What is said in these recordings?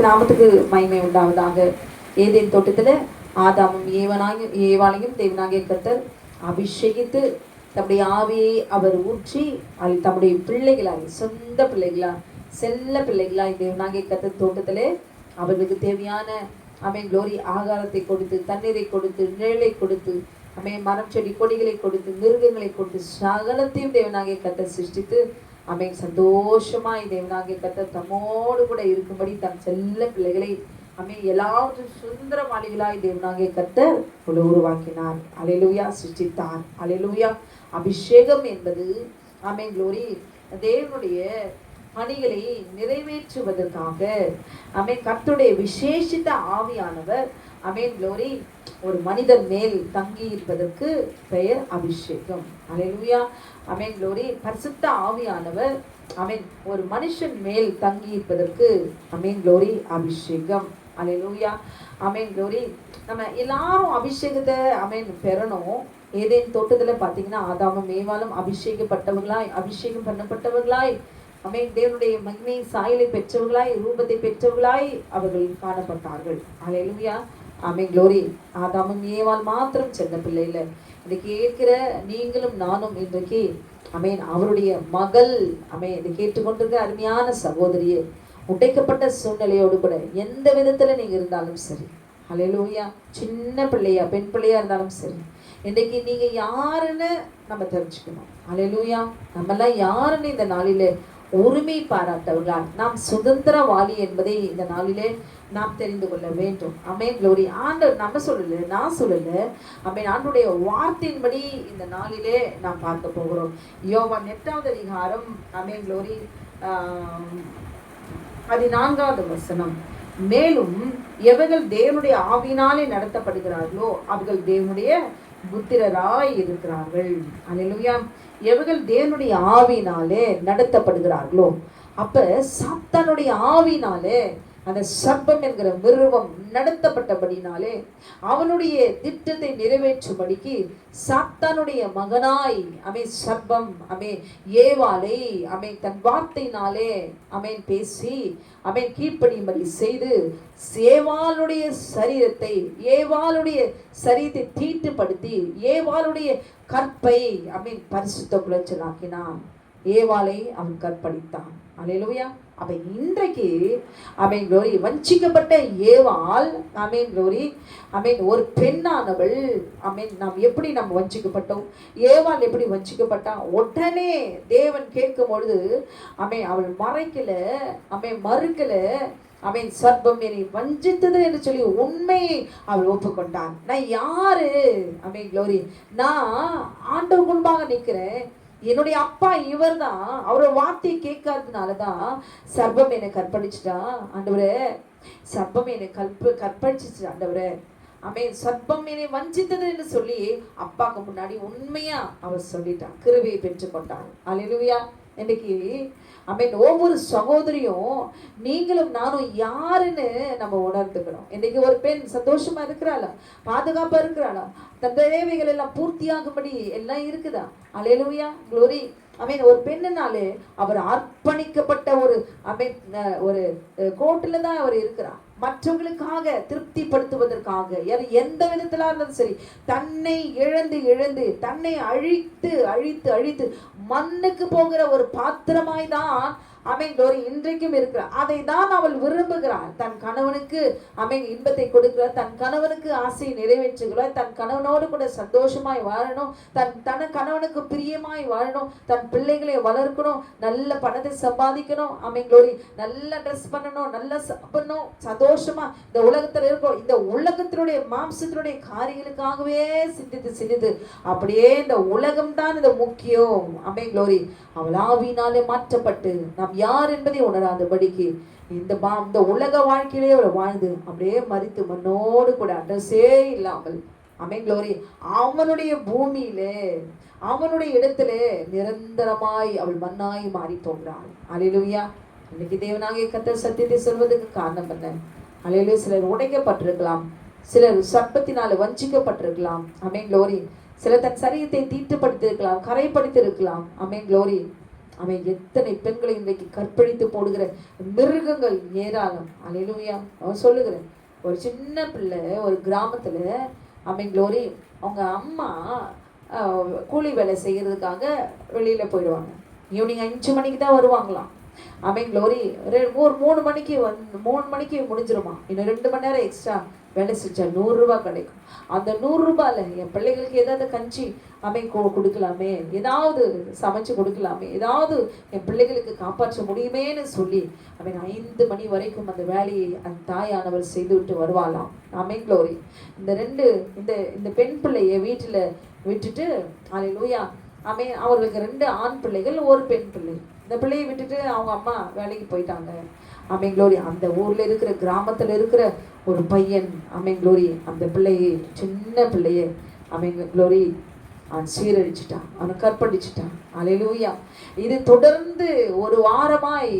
நாமத்துக்கு மகிமை உண்டாவதாக. ஏதேன் தோட்டத்தில் ஆதாமும் ஏவாளையும் தேவனாகிய கர்த்தர் அபிஷேகித்து தம்முடைய ஆவியை அவர் ஊற்றி அது தம்முடைய பிள்ளைகளாய், சொந்த பிள்ளைகளாய், செல்ல பிள்ளைகளாய் தேவனாகிய கர்த்தர் தோட்டத்திலே அவர்களுக்கு தேவையான க்ளோரி ஆகாரத்தை கொடுத்து, தண்ணீரை கொடுத்து, நிழலை கொடுத்து, மரம் செடி கொடிகளை கொடுத்து, மிருகங்களை கொடுத்து, சகலத்தையும் தேவனாகிய கர்த்தர் சிருஷ்டித்து சந்தோஷமாய் தேவனாகிய கர்த்தர் தம்மோடு கூட இருக்கும்படி தம் செல்ல பிள்ளைகளை எல்லாவற்றும் சுதந்திரவாளிகளாய் தேவனாகிய கர்த்தர் உருவாக்கினார். அல்லேலூயா. சிருஷ்டித்தார். அல்லேலூயா. அபிஷேகம் என்பது க்ளோரி தேவனுடைய பணிகளை நிறைவேற்றுவதற்காக கர்த்தருடைய விசேஷித்த ஆவியானவர் க்ளோரி ஒரு மனிதன் மேல் தங்கி இருப்பதற்கு பெயர் அபிஷேகம். அல்லேலூயா. க்ளோரி பரிசுத்த ஆவியானவர் ஒரு மனுஷன் மேல் தங்கி இருப்பதற்கு க்ளோரி அபிஷேகம். அல்லேலூயா. க்ளோரி நம்ம எல்லாரும் அபிஷேகத்தை பெறணும். ஏதேன் தோட்டத்தில் பார்த்தீங்கன்னா ஆதாமும் ஏவாளும் அபிஷேகம் பண்ணப்பட்டவர்களாய் தேவனுடைய மகிமை சாயலை பெற்றவர்களாய், ரூபத்தை பெற்றவர்களாய் அவர்கள் காணப்பட்டார்கள். அல்லேலூயா. க்ளோரி ஆதாமும் ஏவாள் மாத்திரம் சின்ன பிள்ளை இல்லை. இன்றைக்கு கேட்கிற நீங்களும் நானும் இன்றைக்கு அவருடைய மகள் இதை கேட்டுக்கொண்டிருக்க அருமையான சகோதரியே, உடைக்கப்பட்ட சூழ்நிலையோடு கூட எந்த விதத்துல நீங்க இருந்தாலும் சரி, அல்லேலூயா, சின்ன பிள்ளையா பெண் பிள்ளையா இருந்தாலும் சரி, இன்றைக்கு நீங்க யாருன்னு நம்ம தெரிஞ்சுக்கணும். அல்லேலூயா. நம்மெல்லாம் யாருன்னு இந்த நாளிலே உரிமை பாராட்டவர்களால் நாம் சுதந்திரவாளி என்பதை இந்த நாளிலே நாம் தெரிந்து கொள்ள வேண்டும். க்ளோரி. ஆண்டவர் நம்ம சொல்லல, நான் சொல்லல, ஆண்டுடைய வார்த்தையின்படி இந்த நாளிலே நாம் பார்க்க போகிறோம். யோவான் 8வது அதிகாரம் க்ளோரி 14வது வசனம். மேலும் எவர்கள் தேவனுடைய ஆவியினாலே நடத்தப்படுகிறார்களோ அவர்கள் தேவனுடைய புத்திரராய் இருக்கிறார்கள். அல்லேலூயா. எவர்கள் தேவனுடைய ஆவியினாலே நடத்தப்படுகிறார்களோ, அப்ப சாத்தானுடைய ஆவியினாலே அந்த சர்ப்பம் என்கிற மிருகம் நடத்தப்பட்டபடினாலே அவனுடைய திட்டத்தை நிறைவேற்றும்படிக்கு சாத்தானுடைய மகனாய் சர்ப்பம் ஏவாளை தன் வார்த்தையினாலே பேசி கீழ்ப்படியும்படி செய்து ஏவாளுடைய சரீரத்தை தீட்டுப்படுத்தி ஏவாளுடைய கற்பை பரிசுத்த குலைச்சலாக்கினான். ஏவாளை அவன் கற்பழித்தான். அல்லேலூயா. அப்ப இன்றைக்கு க்ளோரி வஞ்சிக்கப்பட்ட ஏவாள் க்ளோரி ஒரு பெண்ணானவள் நாம் எப்படி நம்ம வஞ்சிக்கப்பட்டோம், ஏவாள் எப்படி வஞ்சிக்கப்பட்டா, உடனே தேவன் கேட்கும் பொழுது அவள் மறைக்கல, மறுக்கல, சர்ப்பம் என்னை வஞ்சித்தது என்று சொல்லி உண்மையை அவள் ஒப்புக்கொண்டான். நான் யாரு க்ளோரி, நான் ஆண்டவர் முன்பாக நிற்கிறேன், என்னுடைய அப்பா இவர் தான், அவரோட வார்த்தையை கேட்காததுனாலதான் சர்ப்பம் என்னை கற்பழிச்சுட்டா ஆண்டவரே, சர்ப்பம் என்னை கற்பழிச்சிச்சு ஆண்டவரே, சர்ப்பம் என்னை வஞ்சித்தது என்று சொல்லி அப்பாவுக்கு முன்னாடி உண்மையா அவர் சொல்லிட்டான், கிருபையை பெற்றுக்கொண்டான். அல்லேலூயா. இன்னைக்கு ஒவ்வொரு சகோதரியும் நீங்களும் நானும் யாருன்னு நம்ம உணர்ந்துக்கணும். இன்னைக்கு ஒரு பெண் சந்தோஷமா இருக்கிறாளா, பாதுகாப்பா இருக்கிறாளா, தன் தேவைகள் எல்லாம் பூர்த்தியாகும்படி எல்லாம் இருக்குதா? அல்லேலூயா. க்ளோரி. ஒரு பெண்ணுனாலே அவர் அர்ப்பணிக்கப்பட்ட ஒரு கோட்டில தான் அவர் இருக்கிறார். மற்றவங்களுக்காக திருப்திப்படுத்துவதற்காக எந்த விதத்தில இருந்தாலும் சரி, தன்னை இழந்து தன்னை அழித்து மண்ணுக்கு போகிற ஒரு பாத்திரமாய் தான் இன்றைக்கும் இருக்கிறார். அதை தான் அவள் விரும்புகிறாள். தன் கணவனுக்கு இன்பத்தை கொடுக்கிறார், தன் கணவனுக்கு ஆசையை நிறைவேற்றுகிறார், தன் கணவனோடு கூட சந்தோஷமாய் வாழணும், தன் கணவனுக்கு பிரியமாய் வாழணும், தன் பிள்ளைகளை வளர்க்கணும், நல்ல பணத்தை சம்பாதிக்கணும், நல்ல ட்ரெஸ் பண்ணணும், நல்ல சாப்பிடணும், சந்தோஷமா இந்த உலகத்துல இருக்கணும். இந்த உலகத்தினுடைய மாம்சத்தினுடைய காரியங்களுக்காகவே சிந்தித்து அப்படியே இந்த உலகம் தான் இந்த முக்கியம். க்ளோரி. அவள் ஆவியினாலே மாற்றப்பட்டு நாம் யார் என்பதை உணராதபடிக்கு இந்த உலக வாழ்க்கையிலே அவள் வாழ்ந்து அப்படியே மரித்து மண்ணோடு கூட அட்ரஸே இல்லாமல் க்ளோரி அவனுடைய பூமியிலே அவனுடைய இடத்திலே நிரந்தரமாய் அவள் மண்ணாய் மாறி போகிறாள். அல்லேலூயா. இன்னைக்கு தேவனாகிய கர்த்தர் சத்தியத்தை சொல்வதற்கு காரணம் என்ன? அல்லேலூயா. சிலர் உடைக்கப்பட்டிருக்கலாம், சிலர் சர்ப்பத்தினால வஞ்சிக்கப்பட்டிருக்கலாம். க்ளோரி. சிலர் தன் சரீரத்தை தீட்டுப்படுத்திருக்கலாம், கரைப்படுத்திருக்கலாம். க்ளோரி. அவன் எத்தனை பெண்களை இன்றைக்கு கற்பழித்து போடுகிற மிருகங்கள் ஏராளம். அல்லேலூயா. அவன் சொல்லுகிறேன், ஒரு சின்ன பிள்ளை ஒரு கிராமத்துல அவன் க்ளோரி அவங்க அம்மா கூலி வேலை செய்கிறதுக்காக வெளியில போயிடுவாங்க. ஈவினிங் 5 மணிக்கு தான் வருவாங்களாம். அவன் க்ளோரி ஒரு 3 மணிக்கு 3 மணிக்கு முடிஞ்சிருமா, இன்னும் 2 மணி நேரம் எக்ஸ்ட்ரா வேலை செஞ்சா 100 ரூபாய் கிடைக்கும். அந்த 100 ரூபாயில என் பிள்ளைகளுக்கு ஏதாவது கஞ்சி கொடுக்கலாமே, ஏதாவது சமைச்சு கொடுக்கலாமே, ஏதாவது என் பிள்ளைகளுக்கு காப்பாற்ற முடியுமேன்னு சொல்லி 5 மணி வரைக்கும் அந்த வேலையை அந்த தாயானவர் செய்து விட்டு வருவாளாம். ஆமென் க்ளோரி. இந்த பெண் பிள்ளைய வீட்டில் விட்டுட்டு, அல்லேலூயா, அவர்களுக்கு 2 ஆண் பிள்ளைகள், ஒரு பெண் பிள்ளை. இந்த பிள்ளையை விட்டுட்டு அவங்க அம்மா வேலைக்கு போயிட்டாங்க. ஆமென் க்ளோரி. அந்த ஊர்ல இருக்கிற கிராமத்துல இருக்கிற ஒரு பையன், ஆமென் க்ளோரி, அந்த பிள்ளையை, சின்ன பிள்ளைய, ஆமென் க்ளோரி, அவன் சீரழிச்சிட்டான், அவனை கற்பழிச்சிட்டான். அல்லேலூயா. இது தொடர்ந்து ஒரு வாரமாய்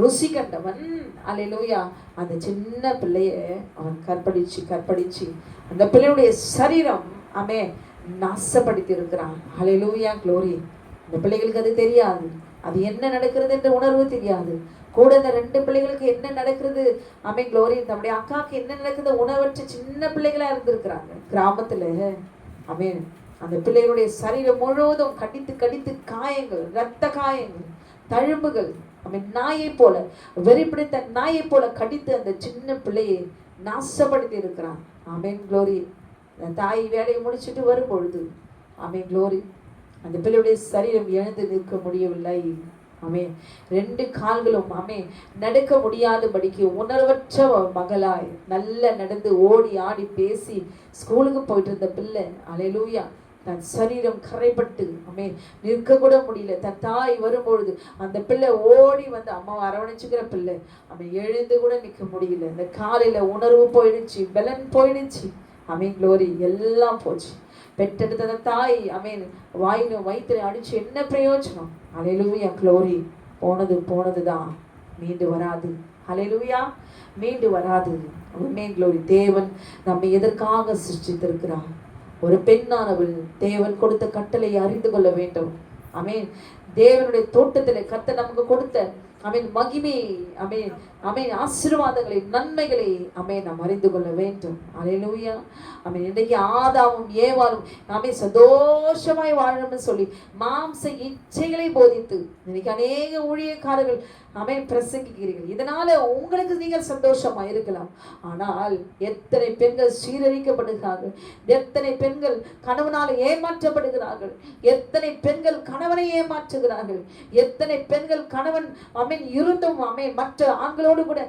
ருசி கண்டவன், அல்லேலூயா, அந்த சின்ன பிள்ளைய அவன் கற்பழிச்சு அந்த பிள்ளையுடைய சரீரம் நாசப்படுத்தி இருக்கிறான். அல்லேலூயா க்ளோரி. இந்த பிள்ளைகளுக்கு அது தெரியாது, அது என்ன நடக்கிறது என்ற உணர்வு தெரியாது. கூட இந்த 2 பிள்ளைகளுக்கு என்ன நடக்கிறது, ஆமென் க்ளோரி, நம்முடைய அக்காவுக்கு என்ன நடக்குது உணர்வற்ற சின்ன பிள்ளைகளா இருந்திருக்கிறாங்க கிராமத்துல. ஆமென். அந்த பிள்ளைகளுடைய சரீரம் முழுவதும் கடித்து காயங்கள், இரத்த காயங்கள், தழும்புகள், நாயை போல, வெறிப்பிடித்த நாயை போல கடித்து அந்த சின்ன பிள்ளையை நாசப்படுத்தி இருக்கிறான். ஆமென் க்ளோரி. தாய் வேலையை முடிச்சுட்டு வரும் பொழுது, ஆமென் க்ளோரி, அந்த பிள்ளையுடைய சரீரம் எழுந்து நிற்க முடியவில்லை. 2 கால்களும் நடக்க முடியாதபடிக்கு உணர்வற்ற மகளாய் நல்ல நடந்து ஓடி ஆடி பேசி ஸ்கூலுக்கு போயிட்டு இருந்த பிள்ளை, அல்லேலூயா, தன் சரீரம் கரைப்பட்டு நிற்க கூட முடியல. தன் தாய் வரும்பொழுது அந்த பிள்ளை ஓடி வந்து அம்மாவை அரவணைச்சுக்கிற பிள்ளை எழுந்து கூட நிற்க முடியல. இந்த காலையில உணர்வு போயிடுச்சு, பலன் போயிடுச்சு. ஆமென் க்ளோரி. எல்லாம் போச்சு. பெற்றெடுத்த தாய் வாயிலும் வயிற்று அடிச்சு என்ன பிரயோஜனம்? அல்லேலூயா க்ளோரி. போனதுதான், மீண்டு வராது. அல்லேலூயா, மீண்டு வராது. ஆமென் க்ளோரி. தேவன் நம்மை எதற்காக சிருஷ்டித்திருக்கிறார்? ஒரு பெண்ணானவள் தேவன் கொடுத்த கட்டளையை அறிந்து கொள்ள வேண்டும். ஆமென். தேவனுடைய தோட்டத்திலே கர்த்தர் நமக்கு கொடுத்த மகிமை, ஆசீர்வாதங்களை, நன்மைகளை நாம் அறிந்து கொள்ள வேண்டும். அல்லேலூயா. இன்றைக்கு ஆதாமும் ஏவாளும் சந்தோஷமாய் வாழணும்னு சொல்லி மாம்ச இச்சைகளை போதித்து இன்னைக்கு அநேக ஊழியக்காரர்கள் பிரசங்கிக்கிறீர்கள். இதனால உங்களுக்கு நீங்கள் சந்தோஷமா இருக்கலாம். ஆனால் எத்தனை பெண்கள் சீரழிக்கப்படுகிறார்கள், எத்தனை பெண்கள் கணவனால் ஏமாற்றப்படுகிறார்கள், எத்தனை பெண்கள் கணவனை ஏமாற்றுகிறார்கள், எத்தனை பெண்கள் கணவன் இருந்தும் மற்ற ஆண்களோடு கூட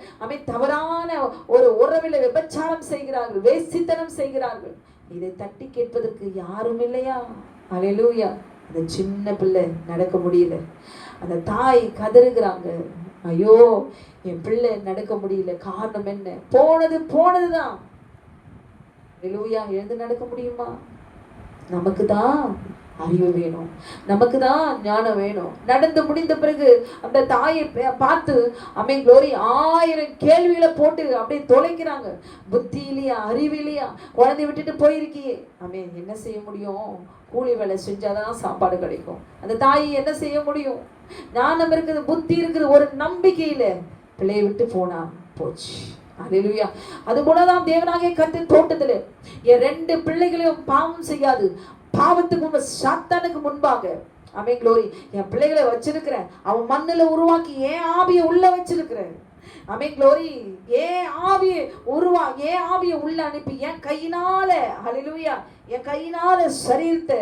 தவறான ஒரு உறவில விபச்சாரம் செய்கிறார்கள், வேசித்தனம் செய்கிறார்கள். இதை தட்டி கேட்பதற்கு யாரும் இல்லையா? அல்லேலூயா. அந்த சின்ன பிள்ளை நடக்க முடியல. அந்த தாய் கதறுகிறாங்க, ஐயோ என் பிள்ளை நடக்க முடியல, காரணம் என்ன? போனதுதான். அல்லேலூயா. எழுந்து நடக்க முடியுமா? நமக்கு தான் அறிவு வேணும், நமக்கு தான் ஞானம் வேணும். நடந்து முடிந்த பிறகு அந்த தாயை பார்த்து ஆமென் க்ளோரி 1000 கேள்விகளை போட்டு அப்படியே தொலைக்கிறாங்க. புத்தி இல்லையா, அறிவு இல்லையா, குழந்தை விட்டுட்டு போயிருக்கியே. ஆமென். என்ன செய்ய முடியும்? கூலி வேலை செஞ்சாதான் சாப்பாடு கிடைக்கும். அந்த தாய் என்ன செய்ய முடியும்? ஞானம் இருக்குது, புத்தி இருக்குது, ஒரு நம்பிக்கையில பிள்ளையை விட்டு போச்சு. அல்லேலூயா. அது போலதான் தேவனாகிய கர்த்தர் தோட்டத்துல என் 2 பிள்ளைகளையும் பாவம் செய்யாது பாவத்துக்கு சாத்தானுக்கு முன்பாக ஆமென் க்ளோரி என் பிள்ளைகளை வச்சிருக்கிறேன். அவன் மண்ணுல உருவாக்கி ஏன் ஆவியை உள்ள வச்சிருக்கிறேன். ஆமென் க்ளோரி. ஏன் ஆவியை உள்ள அனுப்பி என் கையினால, அல்லேலூயா, என் கையினால சரீரத்தை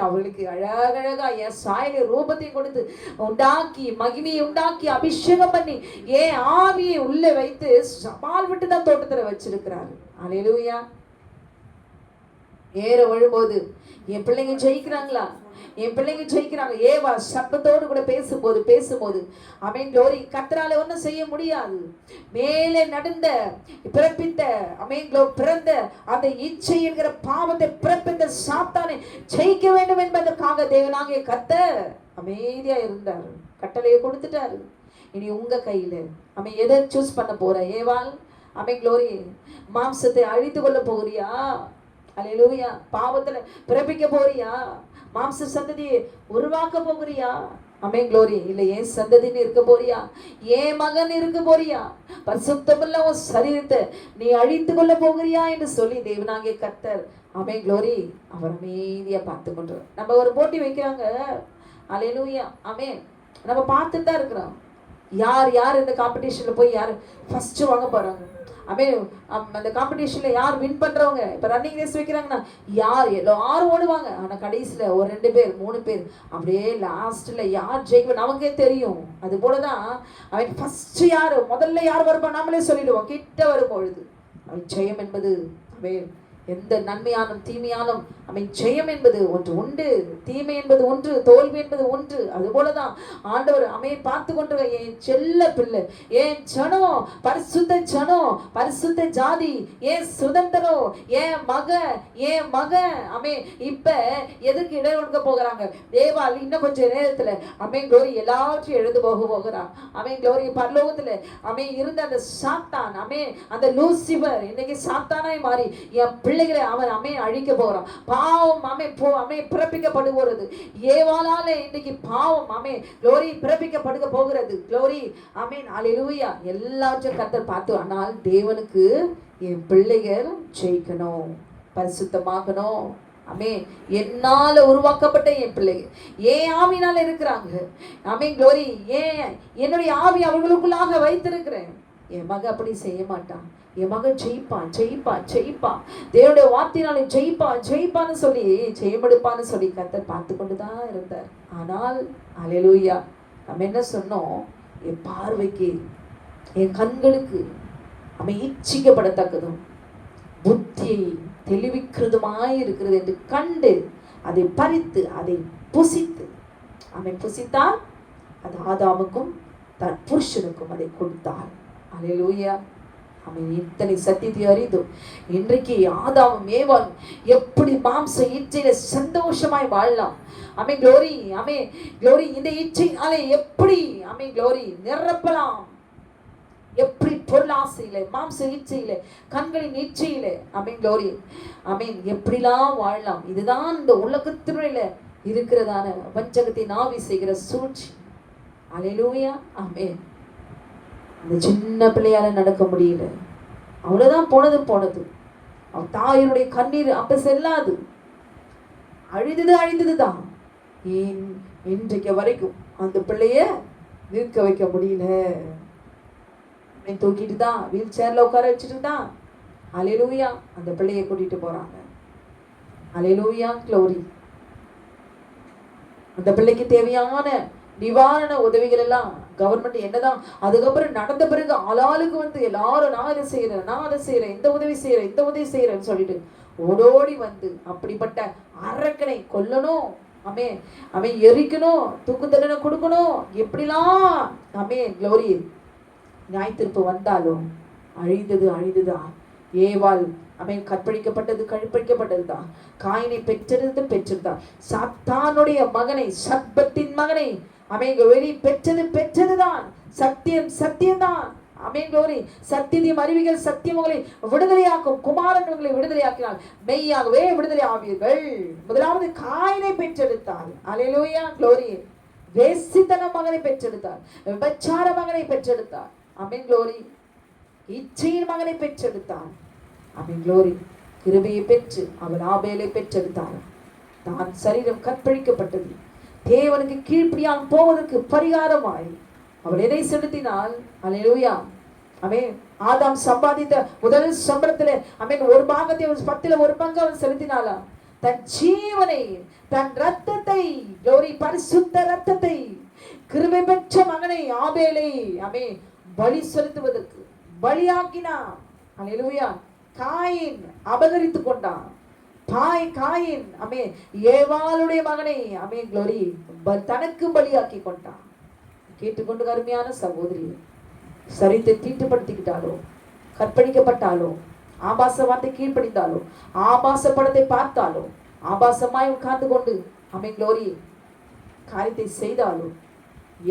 அவர்களுக்கு அழகழகா என் சாயலை ரூபத்தை கொடுத்து உண்டாக்கி மகிமையை உண்டாக்கி அபிஷேகம் பண்ணி ஏன் ஆவியை உள்ள வைத்து சவால் விட்டு தான் தோட்டத்துல வச்சிருக்கிறாரு. அல்லேலூயா. ஏற விழும்போது என் பிள்ளைங்க ஜெயிக்கிறாங்களா? என் பிள்ளைங்க ஜெயிக்கிறாங்க. ஏவா சத்தத்தோடு கூட பேசும்போது ஆமென் க்ளோரி கர்த்தரால ஒன்றும் செய்ய முடியாது. மேலே நடந்த பிறப்பித்த ஆமென் க்ளோரி பிறந்த அந்த இச்சை என்கிற பாவத்தை பிறப்பித்த சாத்தானை ஜெயிக்க வேண்டும் என்பதற்காக தேவனாகிய கர்த்தர் அமைதியா இருந்தார். கட்டளையை கொடுத்துட்டாரு. இனி உங்க கையில எதை சூஸ் பண்ண போற? ஏவாள் ஆமென் க்ளோரி மாம்சத்தை அழித்து கொள்ள போகிறியா? அல்லேலூயா. பாவத்துல பிறப்பிக்க போறியா? மாம்ச சந்ததியை உருவாக்க போகிறியா? ஆமென் க்ளோரி. இல்ல ஏன் சந்ததின்னு இருக்க போறியா, ஏன் மகன் இருக்க போறியா, பரிசுத்தமுள்ள உன் சரீரத்தை நீ அழித்து கொள்ள போகிறியா என்று சொல்லி தேவனாகிய கர்த்தர் ஆமென் க்ளோரி அவர் அமைதியா பார்த்து கொண்டு. நம்ம ஒரு போட்டி வைக்கிறாங்க, அல்லேலூயா ஆமென். நம்ம பார்த்துட்டு தான் இருக்கிறோம், யார் யார் இந்த காம்படிஷன்ல போய் யார் ஃபர்ஸ்ட் வாங்க போறாங்க. அந்த காம்படிஷன்ல யார் வின் பண்றவங்க. இப்ப ரன்னிங் ரேஸ் வைக்கிறாங்கன்னா யார் எல்லாரும் ஓடுவாங்க, ஆனா கடைசியில ஒரு 2 பேர் 3 பேர் அப்படியே லாஸ்ட்ல யார் ஜெயிக்க நமக்கே தெரியும். அது போலதான் அவன் ஃபர்ஸ்ட் யாரு முதல்ல யார் வருவா நாமளே சொல்லிடுவோம். கிட்ட வரும்பொழுது அவன் ஜெயம் என்பது அவன் எந்த நன்மையானும் தீமையானும் அவன் ஜெயம் என்பது ஒன்று உண்டு, தீமை என்பது ஒன்று, தோல்வி என்பது ஒன்று. அது போலதான் ஆண்டவர் அமையை பார்த்து கொண்டு என் செல்ல பிள்ளை, என் ஜனம், பரிசுத்த ஜனம், பரிசுத்த ஜாதி, என் சுதந்திரம், என் மக அமே இப்ப எதுக்கு இடம் கொடுக்க போகிறாங்க தேவால் இன்னும் கொஞ்சம் நேரத்துல அமேன் க்ளோரி எல்லாவற்றையும் எழுந்து போகிறான். அமேன் க்ளோரி பரலோகத்துல அமே இருந்த அந்த சாத்தான், அமே அந்த லூசிபர் இன்னைக்கு சாத்தானாய் மாறி என் பிள்ளைகளை அவன் அமே அழிக்க போறான். பாவம் அமே பிறப்பிக்கப்படுகிறது. ஏவாளால இன்னைக்கு பாவம் அமே க்ளோரி பிறப்பிக்கப்படுக போகிறது. க்ளோரி ஆமென் அல்லேலூயா. எல்லாவற்றையும் கர்த்தர் பார்த்து, ஆனால் தேவனுக்கு என் பிள்ளைகள் ஜெயிக்கணும், பரிசுத்தமாகணும். அமே என்னால உருவாக்கப்பட்ட என் பிள்ளைகள் ஏன் ஆவினால இருக்கிறாங்க. ஆமென் க்ளோரி. ஏன் என்னுடைய ஆவி அவர்களுக்குள்ளாக வைத்திருக்கிறேன். என் மக அப்படி செய்ய மாட்டான், என் மகன் ஜெயிப்பான் ஜெயிப்பான் ஜெயிப்பான், தேவனுடைய வார்த்தையினாலே ஜெயிப்பான் ஜெயிப்பான்னு சொல்லி ஜெயமெடுப்பான்னு சொல்லி கர்த்தர் பார்த்து கொண்டுதான் இருந்தார். ஆனால் அல்லேலூயா நம்ம என்ன சொன்னோம், என் பார்வைக்கு என் கண்களுக்கு அவன் இச்சிக்கப்படத்தக்கதும் புத்தியை தெளிவிக்கிறதுமாய் இருக்கிறது என்று கண்டு அதை பறித்து அதை புசித்து அவன் புசித்தால் அது ஆதாமுக்கும் தன் புருஷனுக்கும் அதை கொடுத்தார். அல்லேலூயா. அவன் இத்தனை சத்தியத்தை அறிந்து இன்றைக்கு ஆதாமும் ஏவாளும் எப்படி மாம்ச இச்சையில சந்தோஷமாய் வாழலாம். ஆமென் க்ளோரி. ஆமென் க்ளோரி. இந்த இச்சையினாலே எப்படி ஆமென் க்ளோரி நிரப்பலாம், எப்படி பொருளாசையில மாம்ச இச்சையில கண்களின் இச்சையில ஆமென் க்ளோரி ஆமென் எப்படிலாம் வாழலாம். இதுதான் இந்த உலகத்தினுடைய இருக்கிறதான வஞ்சகத்தை நாவி செய்கிற சூழ்ச்சி. அல்லேலூயா ஆமென். அந்த சின்ன பிள்ளையால நடக்க முடியல, அவ்வளவுதான் போனது. அவன் தாயினுடைய கண்ணீர் அப்ப செல்லாது, அழிந்ததுதான். இன்றைக்கு வரைக்கும் அந்த பிள்ளைய நிற்க வைக்க முடியல. தூக்கிட்டு தான் வீல் சேர்ல உட்கார வச்சுட்டு தான் அல்லேலூயா அந்த பிள்ளைய கூட்டிட்டு போறாங்க. அல்லேலூயா க்ளோரி. அந்த பிள்ளைக்கு தேவையான நிவாரண உதவிகள் எல்லாம் கவர்மெண்ட் என்னதான் அதுக்கப்புறம் நடந்த பிறகு ஆளாளுக்கு வந்து எல்லாரும் நான் அதை செய்யறேன் இந்த உதவி செய்யறேன்னு சொல்லிட்டு ஓடோடி வந்து அப்படிப்பட்ட அரக்கனை கொல்லணும், அவன் எரிக்கணும், தூக்கு தண்டனை கொடுக்கணும், எப்படிலாம் க்ளோரி நியாயத்தீர்ப்பு வந்தாலும் அழிந்ததுதான். ஏவாள் கற்பழிக்கப்பட்டதுதான். காயினை பெற்றதுதான். சாத்தானுடைய மகனை, சர்ப்பத்தின் மகனை பெற்றதுதான். சத்தியம்தான். சத்தியம் அறிவிகள் சத்தியம் உங்களை விடுதலையாக்கும். குமாரன் உங்களை விடுதலையாக்கினால் மெய்யாகவே விடுதலை ஆவீர்கள். முதலாவது காயினை பெற்றெடுத்தாள். அல்லேலூயா க்ளோரி. வேசித்தன மகனை பெற்றெடுத்தாள், விபச்சார மகனை பெற்றெடுத்தாள். ஆமென் க்ளோரி. இச்சையின் மகனை பெற்றெடுத்தாள். ஆமென் க்ளோரி. கிருபையை பெற்று அவள் ஆபேலை பெற்றெடுத்தாள். தான் சரீரம் கற்பழிக்கப்பட்டது தேவனுக்கு கீழ்ப்படியால் போவதற்கு பரிகாரமாய் அவள் எதை செலுத்தினால் அல்லேலூயா ஆமென். ஆதாம் சம்பாதித்த முதல் சம்பளத்துல ஒரு பாகத்தை 10ல் 1 பங்கு அவன் செலுத்தினாளா? தன் ஜீவனை, தன் ரத்தத்தை, க்ளோரி பரிசுத்த ரத்தத்தை, கிருபை பெற்ற மகனை ஆபேலை பலி செலுத்துவதற்கு பலியாக்கினான். அல்லேலூயா. காயின் அபகரித்து கொண்டான். காயின் ஏவாளுடைய மகனை க்ளோரி தனக்கு பலியாக்கி கொண்டான். கேட்டுக்கொண்டு அருமையான சகோதரி, சரித்தை தீட்டுப்படுத்திக்கிட்டாலோ, கற்பழிக்கப்பட்டாலோ, ஆபாச வார்த்தை கீழ்ப்படிந்தாலோ, ஆபாச படத்தை பார்த்தாலோ, ஆபாசமாய் உட்கார்ந்து கொண்டு க்ளோரி காரியத்தை செய்தாலோ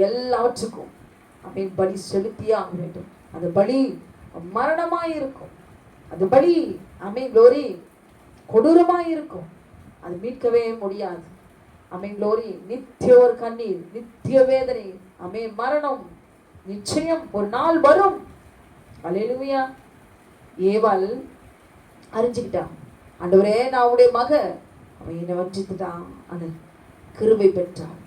எல்லாவற்றுக்கும் பலி செலுத்தியே ஆக வேண்டும். அது பலி மரணமாயிருக்கும். அது பலி க்ளோரி கொடூரமாயிருக்கும். அது மீட்கவே முடியாது. ஆமென் க்ளோரி, நித்திய ஒரு கண்ணீர், நித்திய வேதனை, ஆமென் மரணம் நிச்சயம் ஒரு நாள் வரும். அல்லேலூயா. ஏவாள் அறிஞ்சுக்கிட்டான், ஆண்டவரே நான் உடைய மக, அவன் என்னை வஞ்சித்துட்டான், அந்த கிருபை பெற்றான்.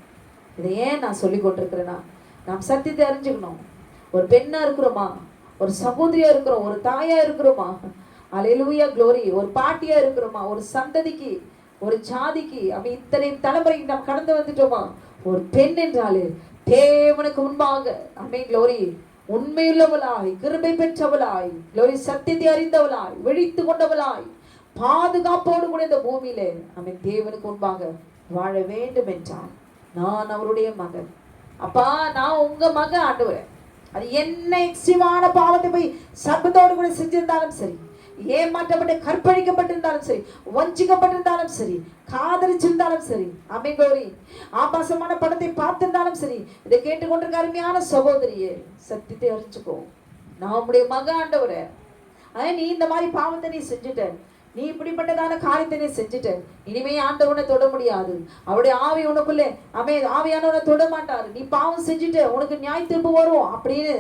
இதை ஏன் நான் சொல்லி கொண்டிருக்கிறேன்னா, நாம் சத்தியத்தை அறிஞ்சுக்கணும். ஒரு பெண்ணா இருக்கிறோமா, ஒரு சகோதரியா இருக்கிறோம், ஒரு தாயா இருக்கிறோமா, அல்லேலூயா க்ளோரி, ஒரு பாட்டியா இருக்கிறோமா, ஒரு சந்ததிக்கு, ஒரு ஜாதிக்கு, அவன் இத்தனை தலைமுறைக்கு நாம் கடந்து வந்துட்டோமா, ஒரு பெண் என்றாலே தேவனுக்கு முன்பாக ஆமென் க்ளோரி உண்மையுள்ளவளாய், கிருபை பெற்றவளாய், க்ளோரி சத்தியத்தை அறிந்தவளாய், விழித்து கொண்டவளாய், பாதுகாப்போடு கூட இந்த பூமியிலே ஆமென் தேவனுக்கு முன்பாக வாழ வேண்டும் என்றார். நான் அவருடைய மகன், அப்பா நான் உங்க மகன் ஆண்டவரே, அது என்ன எக்ஸ்ட்ரீமான பாவத்தை போய் சர்ப்பத்தோடு கூட செஞ்சிருந்தாலும் சரி, ஏமாற்றப்பட்டு கற்பழிக்கப்பட்டிருந்தாலும் சரி, வஞ்சிக்கப்பட்டிருந்தாலும் சரி, காதலிச்சிருந்தாலும் சரி, ஆமென் க்ளோரி ஆபாசமான படத்தை பார்த்திருந்தாலும் சரி, இதை கேட்டுக்கொண்டிருக்க அருமையான சகோதரியே, சத்தியத்தை அறிஞ்சுக்கோ, நான் உடைய மக ஆண்டவரே, நீ இந்த மாதிரி பாவத்தை நீ செஞ்சுட்ட, நீ இப்படிப்பட்டதான காரியத்தை நீ செஞ்சுட்ட, இனிமே ஆண்டவனை தொட முடியாது, அவருடைய ஆவி உனக்குள்ளே ஆவியானவனை தொட மாட்டாரு, நீ பாவம் செஞ்சுட்ட, உனக்கு நியாய தீர்ப்பு வரும் அப்படின்னு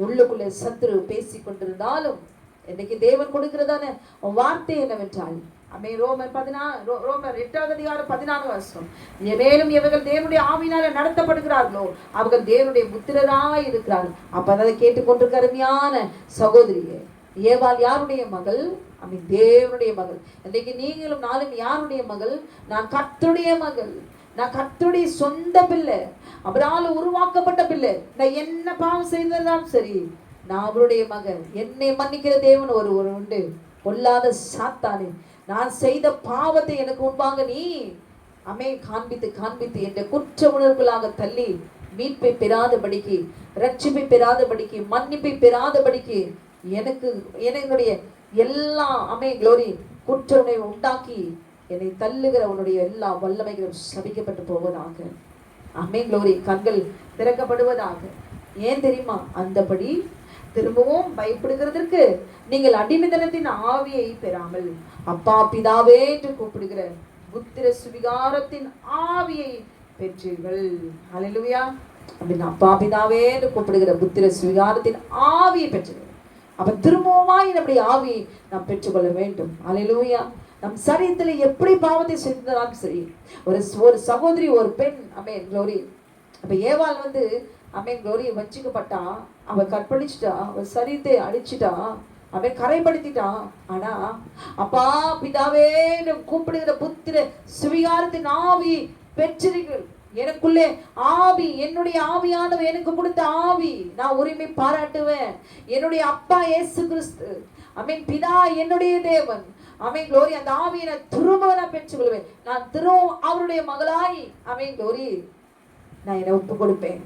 உள்ளுக்குள்ளே சத்துரு பேசி கொண்டிருந்தாலும், இன்னைக்கு தேவன் கொடுக்கிறதான வார்த்தை என்னவென்றால், ரோமர் 8:14 மேலும் இவர்கள் தேவனுடைய ஆவியினால நடத்தப்படுகிறார்களோ அவர்கள் தேவனுடைய புத்திரராய் இருக்கிறார்கள். அப்ப அதை கேட்டுக்கொண்டிருக்க அருமையான சகோதரியே, ஏவாள் யாருடைய மகள்? தேவனுடைய மகள். இன்னைக்கு நீங்களும் நாளும் யாருடைய மகள்? நான் கர்த்தருடைய மகள், நான் கர்த்தருடைய சொந்த பிள்ளை, அவரால் உருவாக்கப்பட்ட பிள்ளை. நான் என்ன பாவம் செய்ததாலும் சரி, நான் அவருடைய மகன். என்னை மன்னிக்கிற தேவன் ஒருவர் உண்டு, பொல்லாத சாத்தானே, நான் செய்த பாவத்தை எனக்கு முன்பாக நீ காண்பித்து காண்பித்து என்ற குற்ற உணர்வுகளாக தள்ளி மீட்பை பெறாதபடிக்கு, ரட்சிப்பை பெறாதபடிக்கு, மன்னிப்பை பெறாதபடிக்கு எனக்கு என்னுடைய எல்லா க்ளோரி குற்ற உணர்வை உண்டாக்கி என்னை தள்ளுகிற உன்னுடைய எல்லா வல்லமைகளும் சபிக்கப்பட்டு போவதாக. க்ளோரி கண்கள் திறக்கப்படுவதாக. ஏன் தெரியுமா? அந்தபடி திரும்பவும் பயப்படுகிறதற்கு நீங்கள் அடிமைத்தனத்தின் ஆவியை பெறாமல் அப்பா பிதாவே என்று கூப்பிடுகிற புத்திர சுவிகாரத்தின் ஆவியை பெற்றீர்கள். அல்லேலூயா. அப்படின்னு அப்பா பிதாவே என்று கூப்பிடுகிற புத்திர சுவிகாரத்தின் ஆவியை பெற்றீர்கள். அப்ப திரும்பவுமாய் நம்முடைய ஆவியை நாம் பெற்றுக்கொள்ள வேண்டும். அல்லேலூயா. நம் சரீரத்தில் எப்படி பாவத்தை செஞ்சாலும் சரி, ஒரு சகோதரி, ஒரு பெண் க்ளோரி, அப்ப ஏவாள் க்ளோரி வஞ்சிக்கப்பட்டா, அவன் கற்பழிச்சுட்டா, அவன் சரீரத்தை அழிச்சிட்டா, அவன் கரைப்படுத்திட்டான். ஆனா அப்பா பிதாவே கூப்பிடுகிற புத்திர சுவிகாரத்தின் ஆவி பெற்றிருக்கள். எனக்குள்ளே ஆவி, என்னுடைய ஆவியானவர் எனக்கு கொடுத்த ஆவி, நான் உரிமை பாராட்டுவேன். என்னுடைய அப்பா இயேசு கிறிஸ்து, பிதா என்னுடைய தேவன், க்ளோரி அந்த ஆவியை நான் திரும்ப நான் பெற்றுக்கொள்வேன். நான் திரும்ப அவருடைய மகளாய் க்ளோரி நான் என்னை ஒப்பு கொடுப்பேன்.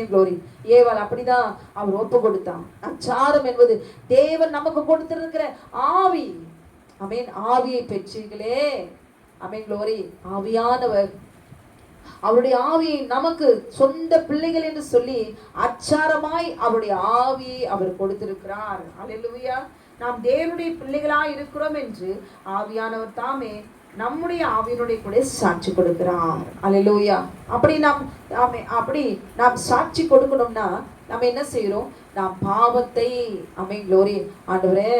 க்ளோரி ஏவாள் அப்படிதான் அவர் ஒப்பு கொடுத்தான். அச்சாரம் என்பது தேவன் நமக்கு கொடுத்திருக்கிற ஆவி. ஆவியை பெற்றீர்களே. க்ளோரி ஆவியானவர் அவருடைய ஆவியை நமக்கு சொந்த பிள்ளைகள் என்று சொல்லி அச்சாரமாய் அவருடைய ஆவியை அவர் கொடுத்திருக்கிறார். அல்லேலூயா. நாம் தேவனுடைய பிள்ளைகளாய் இருக்கிறோம் என்று ஆவியானவர் தாமே நம்முடைய ஆவியினுடைய கூட சாட்சி கொடுக்கிறார். அல்லேலூயா. அப்படி நாம் சாட்சி கொடுக்கணும்னா நம்ம என்ன செய்யறோம்? நாம் பாவத்தை க்ளோரி ஆண்டவரே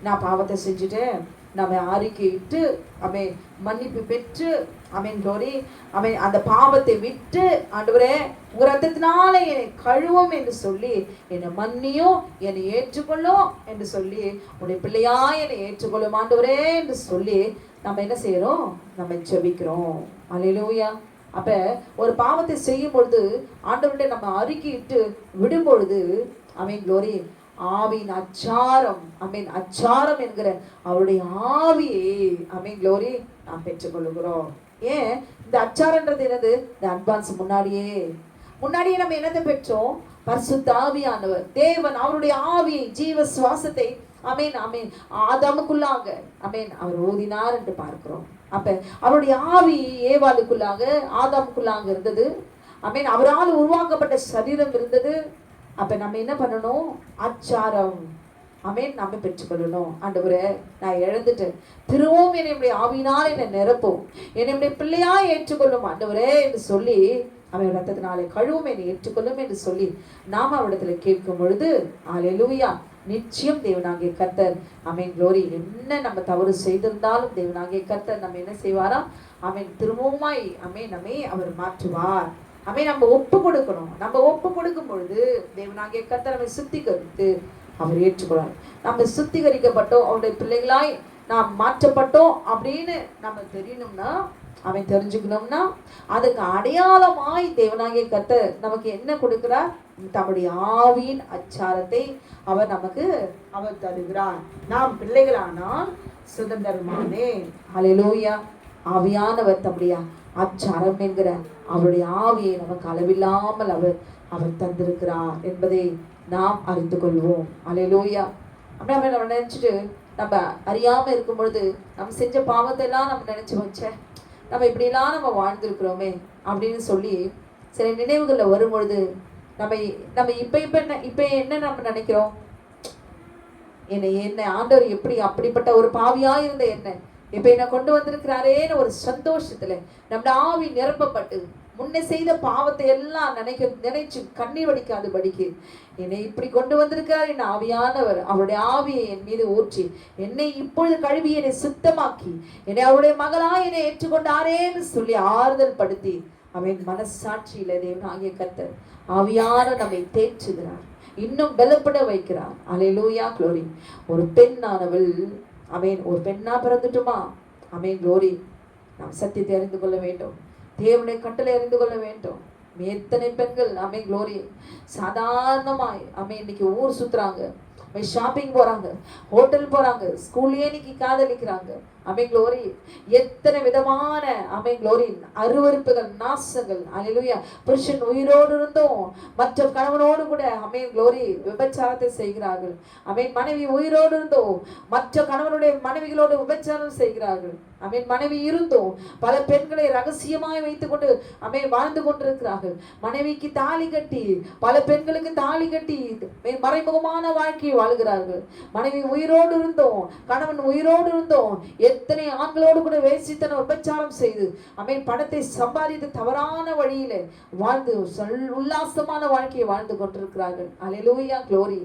நான் பாவத்தை செஞ்சுட்டேன், நம்ம அறிக்கையிட்டு மன்னிப்பு பெற்று க்ளோரி அந்த பாவத்தை விட்டு ஆண்டவரே உங்க ரத்தத்தினால என்னை கழுவும் என்று சொல்லி, என்னை மன்னியும், என்னை ஏற்றுக்கொள்ளும் என்று சொல்லி, உடைய பிள்ளையா என்னை ஏற்றுக்கொள்ளும் ஆண்டவரே என்று சொல்லி நம்ம என்ன செய்யறோம்? நம்ம ஜெபிக்கிறோம். அல்லேலூயா. அப்ப ஒரு பாவத்தை செய்யும் பொழுது ஆண்டவர்கிட்ட நம்ம அறிக்கையிட்டு விடும் பொழுது க்ளோரி ஆவியின் அச்சாரம் அச்சாரம் என்கிற அவருடைய ஆவியை க்ளோரி நாம் பெற்றுக்கொள்ளுகிறோம். ஏன் இந்த அச்சாரன்றது என்னது? இந்த அட்வான்ஸ் முன்னாடியே நம்ம என்னத்தை பெற்றோம்? பரிசுத்த ஆவியானவர் தேவன் அவருடைய ஆவியை, ஜீவ சுவாசத்தை ஆதாமுக்குள்ளாக அவர் ஓதினார் என்று பார்க்கிறோம். அப்ப அவருடைய ஆவி ஏவாளுக்குள்ளாக, ஆதாமுக்குள்ளாக இருந்தது. அவரால் உருவாக்கப்பட்ட சரீரம் இருந்தது. அப்ப நம்ம என்ன பண்ணணும்? அச்சாரம் ஆமென். நாம பெற்றுக்கொள்ளணும். ஆண்டவரே, நான் இழந்துட்டேன், திரும்பவும் என்னுடைய ஆவியினால் என்னை நிரப்பும், என்னுடைய பிள்ளையாய் ஏற்றுக்கொள்ளும் ஆண்டவரே என்று சொல்லி, அவன் ரத்தத்தினாலே கழுவும், என்னை ஏற்றுக்கொள்ளும் என்று சொல்லி நாம் அவரிடத்துல கேட்கும் பொழுது, அல்லேலூயா, நிச்சயம் தேவனாகிய கர்த்தர், ஆமென், க்ளோரி, என்ன நம்ம தவறு செய்திருந்தாலும் தேவனாகிய கர்த்தர் நம்ம என்ன செய்வாராம், ஆமென், திரும்பவுமாய் ஆமென் நம்மை அவர் மாற்றுவார். ஆமென். நம்ம ஒப்பு கொடுக்கணும். நம்ம ஒப்பு கொடுக்கும் பொழுது தேவனாகிய கர்த்தர் நம்மை சுத்திகரித்து அவர் ஏற்றுக்கொள்வார். நம்ம சுத்திகரிக்கப்பட்டோம், அவருடைய பிள்ளைகளாய் நாம் மாற்றப்பட்டோம் அப்படின்னு நம்ம தெரியணும்னா, அவன் தெரிஞ்சுக்கணும்னா, அதுக்கு அடையாளமாய் தேவனாகிய கர்த்தர் நமக்கு என்ன கொடுக்கிறார், தம்முடைய ஆவியின் அச்சாரத்தை அவர் நமக்கு அவர் தருகிறார். நாம் பிள்ளைகளானால் சுதந்திரமானே. அல்லேலூயா. ஆவியானவர் தம்முடைய அச்சாரம் என்கிற அவருடைய ஆவியை நமக்கு அளவில்லாமல் அவர் தந்திருக்கிறார் என்பதை நாம் அறிந்து கொள்வோம். அல்லேலூயா. அப்படியே நம்ம நினைச்சிட்டு நம்ம அறியாம இருக்கும் பொழுது நம்ம செஞ்ச பாவத்தை எல்லாம் நம்ம நினைச்சு வச்ச நம்ம இப்படிலாம் நம்ம வாழ்ந்திருக்கிறோமே அப்படின்னு சொல்லி சில நினைவுகளில் வரும் பொழுது நம்ம நம்ம இப்ப என்ன நம்ம நினைக்கிறோம், என்ன ஆண்டவர் எப்படி அப்படிப்பட்ட ஒரு பாவியா இருந்த என்ன இப்ப என்ன கொண்டு வந்திருக்கிறாரேன்னு ஒரு சந்தோஷத்துல நம்ம ஆவி நிரப்பப்பட்டு முன்ன செய்த பாவத்தை எல்லாம் நினைச்சு கண்ணீர் வடிக்காது படிக்கு என்னை இப்படி கொண்டு வந்திருக்கிறார் என் ஆவியானவர், அவருடைய ஆவியை என் மீது ஊற்றி என்னை இப்பொழுது கழுவி என்னை சுத்தமாக்கி என்னை அவருடைய மகளா என்னை ஏற்றுக்கொண்டாரேன்னு சொல்லி ஆறுதல் படுத்தி அவன் மனசாட்சியில தேவனாகிய கர்த்தர் ஆவியான நம்மை தேற்றுகிறார், இன்னும் பலப்பட வைக்கிறார். அல்லேலூயா, க்ளோரி. ஒரு பெண்ணானவள் அவன் ஒரு பெண்ணா பிறந்துட்டுமா, அவன் க்ளோரி, நாம் சத்தியத்தை அறிந்து கொள்ள வேண்டும், தேவனுடைய கட்டளை அறிந்து கொள்ள வேண்டும். எத்தனை பெண்கள் அமை க்ளோரி சாதாரணமாய் அமை இன்னைக்கு ஊர் சுத்துறாங்க, ஷாப்பிங் போறாங்க, ஹோட்டல் போறாங்க, ஸ்கூல்லே இன்னைக்கு காதலிக்கிறாங்க. அமை க்ளோரி, எத்தனை விதமான அமை க்ளோரி அருவருப்புகள், நாசங்கள். அல்லேலூயா. புருஷன் உயிரோடு இருந்தும் மற்ற கணவனோடு கூட அமை க்ளோரி விபச்சாரத்தை செய்கிறார்கள். அமை மனைவி உயிரோடு இருந்தும் மற்ற கணவனுடைய மனைவிகளோடு விபச்சாரம் செய்கிறார்கள். அமை மனைவி இருந்தும் பல பெண்களை ரகசியமாய் வைத்துக் கொண்டு அமை வாழ்ந்து கொண்டிருக்கிறார்கள். மனைவிக்கு தாலி கட்டி பல பெண்களுக்கு தாலி கட்டி மறைமுகமான வாழ்க்கையை வாழ்கிறார்கள். மனைவி உயிரோடு இருந்தோம், கணவன் உயிரோடு இருந்தோம், எத்தனை ஆண்களோடு கூட வேசித்தன விபச்சாரம் செய்து அவன் பணத்தை சம்பாதித்து தவறான வழியில வாழ்ந்து உல்லாசமான வாழ்க்கையை வாழ்ந்து கொண்டிருக்கிறார்கள். அல்லேலூயா, க்ளோரி.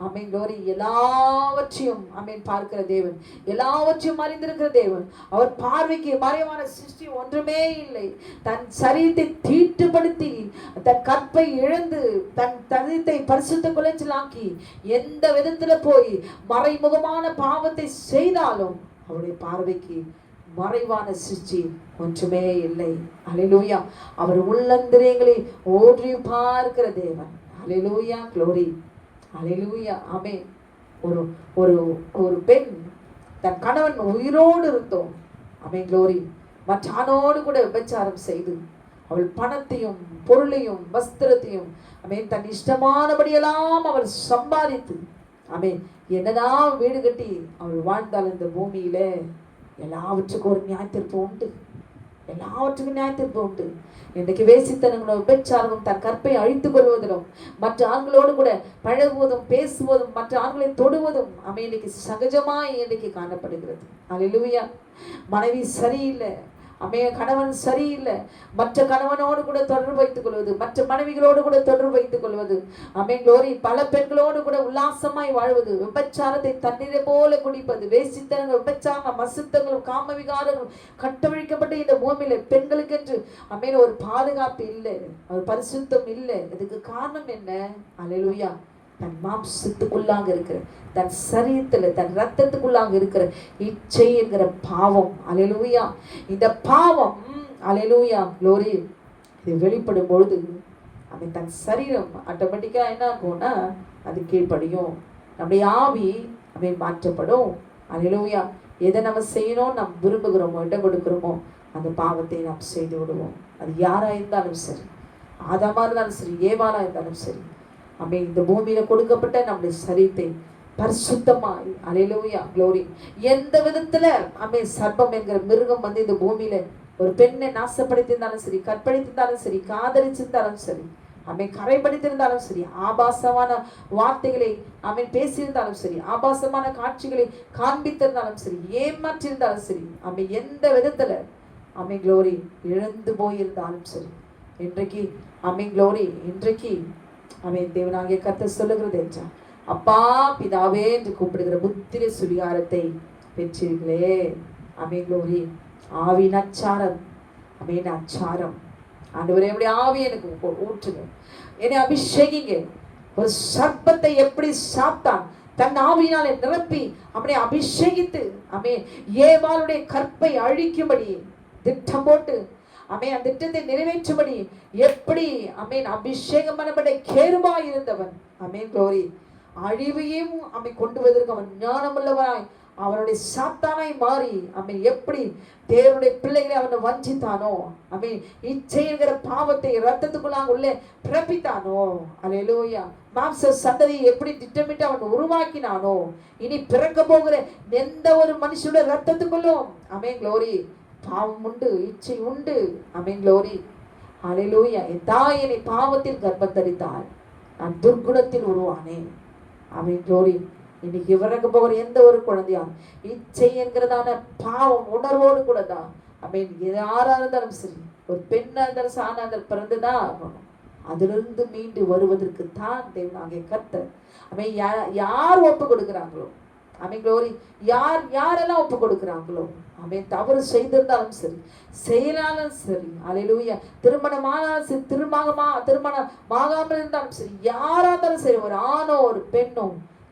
ஆமென், க்ளோரி. எல்லாவற்றையும் ஆமென் பார்க்கிற தேவன், எல்லாவற்றையும் அறிந்திருக்கிற தேவன். அவர் பார்வைக்கு மறைவான சிருஷ்டி ஒன்றுமே இல்லை. தன் சரீரத்தை தீட்டுப்படுத்தி தன் கற்பை இழந்து தன் சரீரத்தை பரிசுத்த குலைச்சலாக்கி எந்த விதத்துல போய் மறைமுகமான பாவத்தை செய்தாலும் அவருடைய பார்வைக்கு மறைவான சிருஷ்டி ஒன்றுமே இல்லை. அல்லேலூயா. அவர் உள்ளந்திரியங்களை ஓடி பார்க்கிற தேவன். அல்லேலூயா, க்ளோரி. அல்லேலூயா. ஆமென். ஒரு ஒரு ஒரு பெண் தன் கணவன் உயிரோடு இருந்தோம், ஆமென், க்ளோரி, மற்ற ஆணோடு கூட விபச்சாரம் செய்து அவள் பணத்தையும் பொருளையும் வஸ்திரத்தையும் ஆமென் தன் இஷ்டமானபடியெல்லாம் அவள் சம்பாதித்து ஆமென் என்னதான் வீடு கட்டி அவள் வாழ்ந்தாள் இந்த பூமியில, எல்லாவற்றுக்கும் ஒரு நியாயத்தீர்ப்பு உண்டு, எல்லாவற்றுக்கும் நியாயத்தீர்ப்பு உண்டு. இன்றைக்கு வேசித்தனங்களும் விபச்சாரமும் தன் கற்பை அழித்துக் கொள்வதிலும் மற்ற ஆண்களோடு கூட பழகுவதும் பேசுவதும் மற்ற ஆண்களை தொடுவதும் இன்னைக்கு சகஜமாய் இன்றைக்கு காணப்படுகிறது. அல்லேலூயா. மனைவி சரியில்லை, கணவன் சரியில்லை, மற்ற கணவனோடு கூட தொடர்பு வைத்துக் கொள்வது, மற்ற மனைவிகளோடு கூட தொடர்பு வைத்துக் கொள்வது, க்ளோரி, பல பெண்களோடு கூட உல்லாசமாய் வாழ்வது, விபச்சாரத்தை தண்ணீரை போல குடிப்பது, வேசித்தனங்கள், விபச்சாரம், அசுத்தங்களும், காம விகாரங்களும் கட்டவிழ்க்கப்பட்ட இந்த பூமியில பெண்களுக்கென்று ஒரு பாதுகாப்பு இல்லை, ஒரு பரிசுத்தம் இல்லை. இதுக்கு காரணம் என்ன? அல்லேலூயா. தன் மாம்சத்துக்குள்ளாக இருக்கிற, தன் சரீரத்துல தன் ரத்தத்துக்குள்ளாக இருக்கிற இச்சை என்கிற பாவம். அல்லேலூயா. இந்த பாவம் அல்லேலூயா, க்ளோரி, இது வெளிப்படும் பொழுது அவன் தன் சரீரம் ஆட்டோமேட்டிக்கா என்ன ஆகும்னா அது கீழ்ப்படியும், நம்முடைய ஆவி அவன் மாற்றப்படும். அல்லேலூயா. எதை நம்ம செய்யணும் நம்ம விரும்புகிறோமோ இடம் கொடுக்கிறோமோ அந்த பாவத்தை நாம் செய்து விடுவோம். அது யாரா இருந்தாலும் சரி, ஆதாமா இருந்தாலும் சரி, ஏவாளா இருந்தாலும் சரி, இந்த பூமியில கொடுக்கப்பட்ட நம்முடைய சரீரத்தை பரிசுத்தமாய் அல்லேலூயா, க்ளோரி, எந்த விதத்துல சர்ப்பம் என்கிற மிருகம் இந்த பூமியில ஒரு பெண்ணை நாசப்படுத்தியிருந்தாலும் சரி, கற்பழித்திருந்தாலும் சரி, காதலிச்சிருந்தாலும் சரி, அவன் கரைபடித்திருந்தாலும் சரி, ஆபாசமான வார்த்தைகளை அவன் பேசியிருந்தாலும் சரி, ஆபாசமான காட்சிகளை காண்பித்திருந்தாலும் சரி, ஏமாற்றிருந்தாலும் சரி, அவன் எந்த விதத்துல அவன் க்ளோரி இழந்து போயிருந்தாலும் சரி, இன்றைக்கு அவன் க்ளோரி, இன்றைக்கு அவன் தேவனாகிய கர்த்தர் சொல்லுகிறது என்றான், அப்பா பிதாவே என்று கூப்பிடுகிற முத்திரை சுவிகாரத்தை பெற்றீர்களே. அவன் க்ளோரி ஆவின் அச்சாரம், அவன் அச்சாரம். ஆண்டவரே என்னுடைய ஆவி எனக்கு ஊற்றுங்க, என்னை அபிஷேகிங்க. ஒரு சர்ப்பத்தை எப்படி சாத்தான் தன் ஆவியினாலே நிரப்பி அவனை அபிஷேகித்து அவன் ஏவாளுடைய கற்பை அழிக்கும்படி திட்டம் போட்டு அவன் அந்த திட்டத்தை நிறைவேற்றும்படி எப்படி அவன் அபிஷேகம் பண்ணப்பட்ட கேருபா இருந்தவன் அவன் க்ளோரி அழிவையும் அவன் கொண்டு வருவதற்கு அவன் ஞானமுள்ளவனாய் அவனுடைய சாத்தானாய் மாறி அவன் எப்படி தேவனுடைய பிள்ளைகளை அவனை வஞ்சித்தானோ, அவன் இச்சைங்கிற பாவத்தை ரத்தத்துக்குள்ளாக உள்ளே பிறப்பித்தானோ, அல்லேலூயா, மாம்ச சந்ததியை எப்படி திட்டமிட்டு அவன் உருவாக்கினானோ, இனி பிறக்க போகிற எந்த ஒரு மனுஷனுடைய ரத்தத்துக்குள்ளும் அவன் க்ளோரி பாவம் உண்டு, இச்சை உண்டு. அவன் க்ளோரி அல்லேலூயா, என் தாய் என்னை பாவத்தில் கர்ப்பம் தரித்தாள், நான் துர்குணத்தில் உருவானேன். அவன் க்ளோரி இன்னைக்கு இவருக்கு போகிற எந்த ஒரு குழந்தையா இச்சை என்கிறதான பாவம் உணர்வோடு கூட தான் அவன் யாரா இருந்தாலும் சரி, ஒரு பெண்ணா இருந்தாலும் சாணா இருந்தாலும் பிறந்துதான் ஆகணும். அதிலிருந்து மீண்டு வருவதற்கு தான் தேவனாகிய கர்த்தர் அவன் யார் ஒப்பு கொடுக்கிறாங்களோ, அவன் க்ளோரி யாரெல்லாம் ஒப்பு கொடுக்கிறாங்களோ, அவன் தவறு செய்திருந்தாலும் சரி, செயலாலும் சரி, அல்லேலூயா, திருமணமானாலும் சரி, திருமணமாகாமல் இருந்தாலும் சரி, யாரா இருந்தாலும் சரி, ஒரு ஆணோ ஒரு பெண்ணோ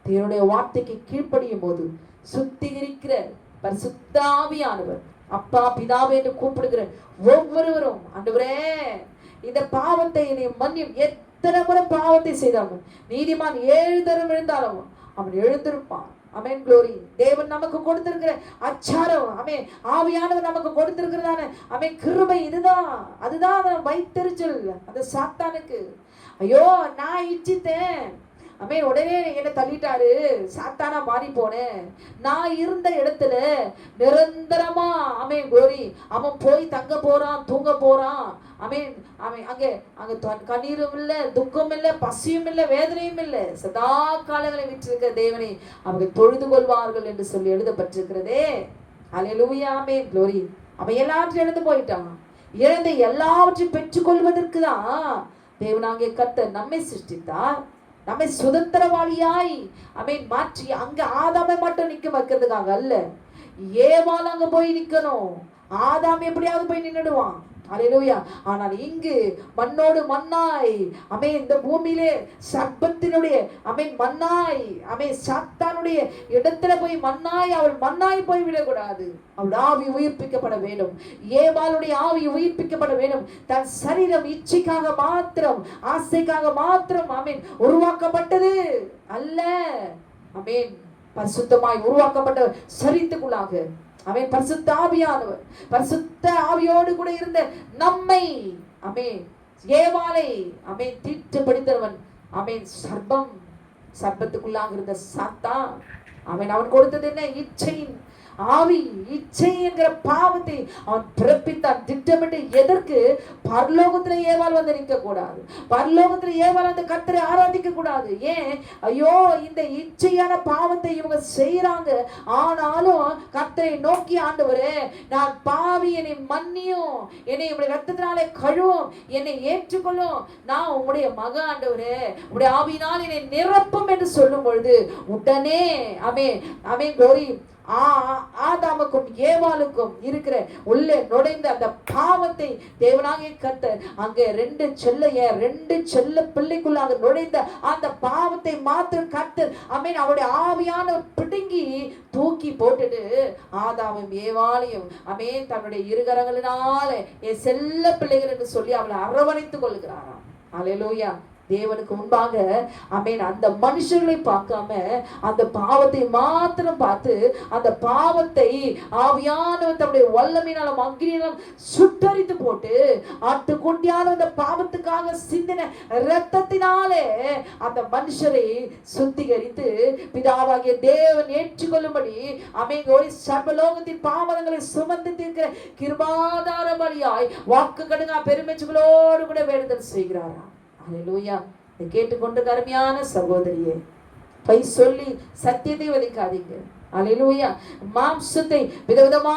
தேவனுடைய வார்த்தைக்கு கீழ்ப்படியும் போது சுத்திகரிக்கிற பரிசுத்த ஆவியானவர் அப்பா பிதாவே என்று கூப்பிடுகிற ஒவ்வொருவரும், ஆண்டவரே இந்த பாவத்தை என்னை மன்னியும். எத்தனை முறை பாவத்தை செய்தாலும் நீதிமான் 7 தரம் எழுந்தாலும் அவன் எழுந்திருப்பான். அமேன் க்ளோரி. தேவன் நமக்கு கொடுத்திருக்கிற அச்சாரம், அமேன், ஆவியானவர் நமக்கு கொடுத்திருக்கிறதான அமேன் கிருபை இதுதான். அதுதான் வைத்தறிச்சல் அந்த சாத்தானுக்கு. ஐயோ நான் இச்சித்தேன், அமே உடனே என்ன தள்ளிட்டாரு, சாத்தானா மாறி போனேன். நான் இருந்த இடத்துல நிரந்தரமா அமேன் கோரி அவன் போய் தங்க போறான், தூங்க போறான். அமேன் அவன் அங்கே கண்ணீரும் இல்லை, துக்கம் இல்லை, பசியும் இல்லை, வேதனையும் இல்லை, சதா காலங்களை விற்றிருக்கிற தேவனை அவங்க தொழுது கொள்வார்கள் என்று சொல்லி எழுதப்பட்டிருக்கிறதே. அல்லேலூயா, ஆமென், க்ளோரி. அவன் எல்லாவற்றையும் இழந்து போயிட்டான். இழந்த எல்லாவற்றையும் பெற்றுக்கொள்வதற்கு தான் தேவனாகிய கர்த்தர் நம்மை சிருஷ்டித்தார். நம்மை சுதந்திரவாளியாய் அமேன் மாற்றி அங்க ஆதாமை மட்டும் நிக்க வைக்கிறதுக்காக அல்ல, ஏவாள் அங்க போய் நிக்கணும். ஆதாம் எப்படியாவது போய் நின்னுடுவான். அல்லேலூயா. ஆனால் இங்கு மண்ணோடு மண்ணாய் அமேன் இந்த பூமியிலே சர்ப்பத்தினுடைய அமேன் மண்ணாய் அமேன் சாத்தானுடைய இடத்துல போய் மண்ணாய் அவள் மண்ணாய் போய் விடக்கூடாது. அவள் ஆவி உயிர்ப்பிக்கப்பட வேண்டும். ஏவாளுடைய ஆவி உயிர்ப்பிக்கப்பட வேண்டும். தன் சரீரம் இச்சைக்காக மாத்திரம், ஆசைக்காக மாத்திரம் அமேன் உருவாக்கப்பட்டது அல்ல. அமேன் பரிசுத்தமாய் உருவாக்கப்பட்ட சரீரத்துக்குள்ளாக அவன் பரிசுத்த ஆவியானவர், பரிசுத்த ஆவியோடு கூட இருந்த நம்மை அமேன் ஏவாளை அமேன் தீட்டுப்படுத்தவன் அமேன் சர்ப்பத்துக்குள்ளாக இருந்த சாத்தான் அவன் கொடுத்தது என்ன? இச்சையின் ஆவி. இச்சை என்கிற பாவத்தை அவன் பிறப்பித்தான் திட்டமிட்டு. எதற்கு? பரலோகத்துல ஏவாள் வந்து நிற்க கூடாது, பரலோகத்துல ஏவாள் அந்த கர்த்தரை ஆராதிக்க கூடாது. ஏன்? ஐயோ இந்த இச்சையான பாவத்தை இவங்க செய்யறாங்க, ஆனாலும் கர்த்தரை நோக்கி, ஆண்டவரே நான் பாவி, என்னை மன்னியும், என்னை உங்களுடைய ரத்தத்தினாலே கழுவும், என்னை ஏற்றுக்கொள்ளும், நான் உங்களுடைய மக, ஆண்டவரே உங்களுடைய ஆவியினால் என்னை நிரப்பும் என்று சொல்லும் பொழுது உடனே அமே க்ளோரி ஆதாமுக்கும் ஏவாளுக்கும் இருக்கிற உள்ளே நுழைந்த அந்த பாவத்தை தேவனாகிய கர்த்தர் அங்கே 2 செல்ல பிள்ளைக்குள்ளாக நுழைந்த அந்த பாவத்தை மாத்திரம் கர்த்தர் அமேன் அவருடைய ஆவியான பிடுங்கி தூக்கி போட்டுட்டு ஆதாமும் ஏவாளையும் அமேன் தன்னுடைய இருகரங்களினால என் செல்ல பிள்ளைகள் என்று சொல்லி அவளை அரவணைத்துக் கொள்கிறாராம். அல்லேலூயா. தேவனுக்கு முன்பாக அமேன் அந்த மனுஷர்களை பார்க்காம அந்த பாவத்தை மாத்திரம் பார்த்து அந்த பாவத்தை ஆவியானவர் தன்னுடைய வல்லமையினாலும் அக்னியினாலும் சுட்டரித்து போட்டு ஆட்டுக்குட்டியான அந்த பாவத்துக்காக சிந்தின இரத்தத்தினாலே அந்த மனுஷரை சுத்திகரித்து பிதாவாகிய தேவன் ஏற்றுக்கொள்ளும்படி அமேன் ஒரு சர்வலோகத்தின் பாவங்களை சுமந்து தீர்க்கிற கிருபாதார பலியாய் வாக்கு கடுங்கா பெருமைச்சுகளோடு கூட வேண்டுதல் செய்கிறாராம். அல்லேலூயா. இதை கேட்டுக்கொண்டு அருமையான சகோதரியே, பொய் சொல்லி சத்தியத்தை வதிக்காதீங்க. அல்லேலூயா. மாம்சத்தை விதவிதமா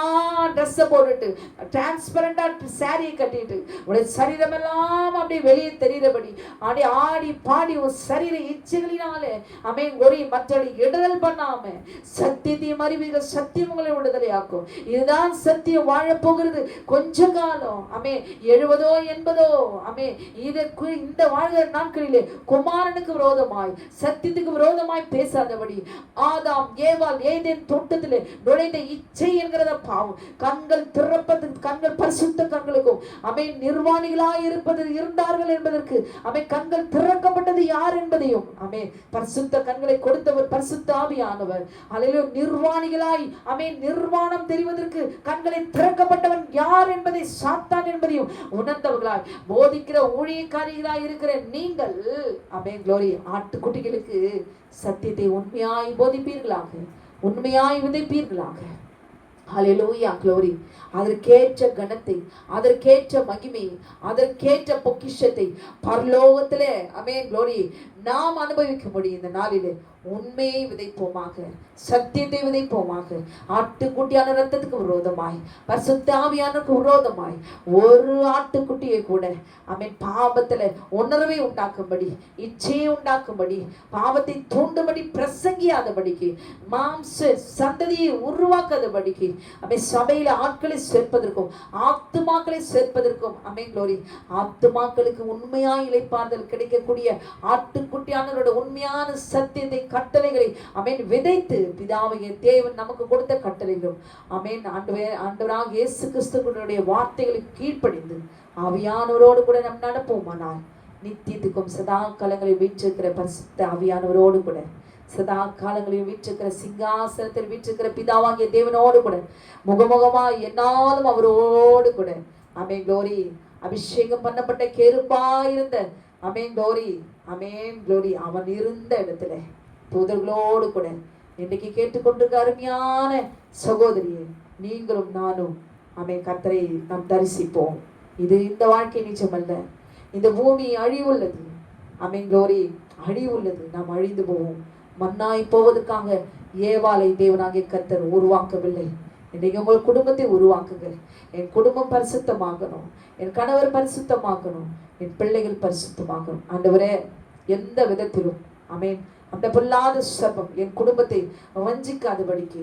ட்ரெஸ் போட்டுட்டு டிரான்ஸ்பரண்டா சாரியை கட்டிட்டு உடைய சரீரம் எல்லாம் அப்படியே வெளியே தெரிகிறபடி அப்படியே ஆடி பாடி ஒரு சரீர இச்சைகளினாலே ஒரு மற்றவர்களை இடரல் பண்ணாம சத்தியத்தையும் அறிவீர்கள், சத்தியம் உங்களை விடுதலையாக்கும். இதுதான் சத்தியம். வாழப்போகிறது கொஞ்ச காலம். 70 80 இந்த வாழ்கிற நாட்களிலே குமாரனுக்கு விரோதமாய் சத்தியத்துக்கு விரோதமாய் பேசாதபடி ஆதாம் ஏவாள் தோட்டத்திலே நுழைந்த இச்சை என்கிறத பாவம். கண்கள் திறப்பது, கண்கள் பரிசுத்த கண்களுக்கும் நிர்வாணிகளாய் இருந்தார்கள் என்பதற்கு கண்கள் திறக்கப்பட்டது யார் என்பதையும் பரிசுத்த கண்களை கொடுத்தவர் பரிசுத்த ஆவியானவர். அல்லேலூயா. நிர்வாணிகளாய் நிர்வாணம் தெரிவதற்கு கண்களை திறக்கப்பட்டவன் யார் என்பதை சாத்தான் என்பதையும் உணர்ந்தவர்களாய் போதிக்கிற ஊழியக்காரிகளாய் இருக்கிற நீங்கள் க்ளோரி ஆட்டுக்குட்டிகளுக்கு சத்தியத்தை உண்மையாய் போதிப்பீர்களாக, உண்மையாய் விதைப்பீர்களாக. ஹல்லேலூயா. க்ளோரி. அதற்கேற்ற கனத்தை, அதற்கேற்ற மகிமையை, அதற்கேற்ற பொக்கிஷத்தை பரலோகத்திலே க்ளோரி நாம் அனுபவிக்க முடியும். இந்த நாளிலே உண்மையை விதைப்போமாக, சத்தியத்தை விதைப்போமாக. ஆட்டுக்குட்டியான ரத்தத்துக்கு விரோதமாய், பரிசுத்த ஆவியானுக்கு விரோதமாய் ஒரு ஆட்டுக்குட்டியை கூட பாவத்துல உணர்வை உண்டாக்கும்படி, இச்சையை உண்டாக்கும்படி, பாவத்தை தூண்டும்படி பிரசங்கியாதபடிக்கு, மாம்ச சந்ததியை உருவாக்காதபடிக்கு சபையில ஆட்களை சேர்ப்பதற்கும் ஆத்துமாக்களை சேர்ப்பதற்கும் க்ளோரி ஆத்துமாக்களுக்கு உண்மையாய் இளைப்பாறுதல் கிடைக்கக்கூடிய ஆட்டுக்குட்டியானவரோட உண்மையான சத்தியத்தை கட்டளைகளை விதைத்து பிதாவைய தேவன் நமக்கு கொடுத்த கட்டளைகளும் ஆண்டவராக இயேசு கிறிஸ்துவினுடைய வார்த்தைகளுக்கு கீழ்ப்படிந்து ஆவியானவரோடு கூட நம் நடப்போமானால் நித்தியத்துக்கும் சதா காலங்களில் வீற்றிருக்கிற பரிசுத்த ஆவியானவரோடு கூட, சதா காலங்களில் வீற்றிருக்கிற சிங்காசனத்தில் வீற்றிருக்கிற பிதாவாகிய தேவனோடு கூட முகமுகமாய் என்னாலும் அவரோடு கூட க்ளோரி அபிஷேகம் பண்ணப்பட்ட கேருப்பாயிருந்த க்ளோரி அவன் இருந்த இடத்துல தூதர்களோடு கூட இன்னைக்கு கேட்டுக்கொண்டிருக்க அருமையான சகோதரியே, நீங்களும் நானும் கர்த்தரை நாம் தரிசிப்போம். இது இந்த வாழ்க்கை நிச்சயமல்ல. இந்த பூமி அழிவுள்ளது. க்ளோரி அழிவுள்ளது. நாம் அழிந்து போவோம். மண்ணாய் போவதற்காக ஏவாளை தேவனாகிய கர்த்தர் உருவாக்கவில்லை. இன்னைக்கு உங்கள் குடும்பத்தை உருவாக்குங்க. என் குடும்பம் பரிசுத்தமாகணும், என் கணவர் பரிசுத்தமாகணும், என் பிள்ளைகள் பரிசுத்தமாகணும். ஆண்டவரே, எந்த விதத்திலும் அந்த பொல்லாத சர்ப்பம் என் குடும்பத்தை வஞ்சிக்காதபடிக்கு,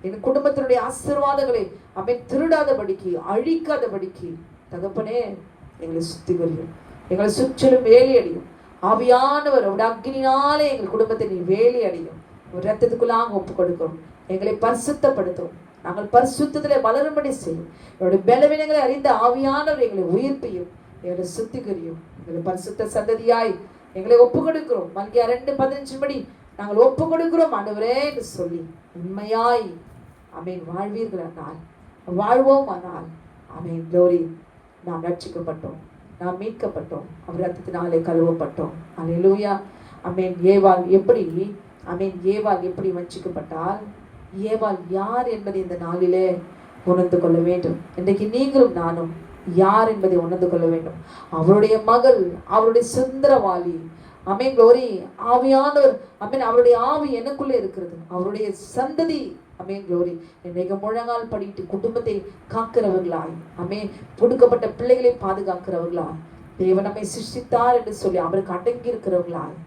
என் குடும்பத்தினுடைய ஆசீர்வாதங்களை திருடாதபடிக்கு, அழிக்காதபடிக்கு தகப்பனே எங்களை சுத்திகரியும், எங்களை சுற்றிலும் வேலி அடியும். ஆவியானவர் அக்னினாலே எங்கள் குடும்பத்தை நீ வேலி அடியும். ஒரு ரத்தத்துக்குள்ளாக ஒப்பு கொடுக்கிறோம். எங்களை பரிசுத்தப்படுத்தும். நாங்கள் பரிசுத்தத்திலே வளரும்படி செய்யும். என்னுடைய பலவீனங்களை அறிந்த ஆவியானவர் எங்களை உயிர்ப்பையும், எங்களை சுத்திகரியும். எங்களை பரிசுத்த சந்ததியாய் எங்களை ஒப்பு கொடுக்கிறோம். மல்கியா 2:15 படி நாங்கள் ஒப்பு கொடுக்கிறோம் ஆண்டவரே என்று சொல்லி உண்மையாய் வாழ்வீர்களானால், வாழ்வோம் ஆனால் க்ளோரி நாம் ரட்சிக்கப்பட்டோம், நாம் மீட்கப்பட்டோம், அவர் ரத்தத்தினாலே கழுவப்பட்டோம். அல்லேலூயா. ஏவாள் எப்படி ஏவாள் எப்படி வஞ்சிக்கப்பட்டால், ஏவாள் யார் என்பதை இந்த நாளிலே உணர்ந்து கொள்ள வேண்டும். இன்றைக்கு நீங்களும் நானும் யார் என்பதை உணர்ந்து கொள்ள வேண்டும். அவருடைய மகள், அவருடைய சுந்தரவாளி க்ளோரி ஆவியானவர் அவருடைய ஆவி எனக்குள்ளே இருக்கிறது. அவருடைய சந்ததி க்ளோரி இன்னைக்கு முழங்கால் படிட்டு குடும்பத்தை காக்கிறவர்களாய் கொடுக்கப்பட்ட பிள்ளைகளை பாதுகாக்கிறவர்களாய் தேவன் நம்மை சிருஷ்டித்தார் என்று சொல்லி அவருக்கு அடங்கி இருக்கிறவர்களாய்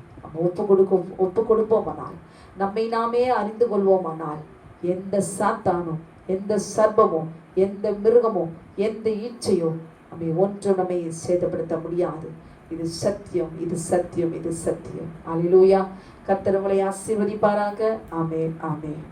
ஒப்பு கொடுப்போமானால், நம்மை நாமே அறிந்து கொள்வோமானால், எந்த சாத்தானும், எந்த சர்ப்பமோ, எந்த மிருகமோ, எந்த இச்சையோ ஒன்றும் நம்மை சேதப்படுத்த முடியாது. இது சத்தியம், இது சத்தியம், இது சத்தியம். அல்லேலூயா. கர்த்தர் உங்களை ஆசீர்வதிப்பாராக. ஆமென், ஆமென்.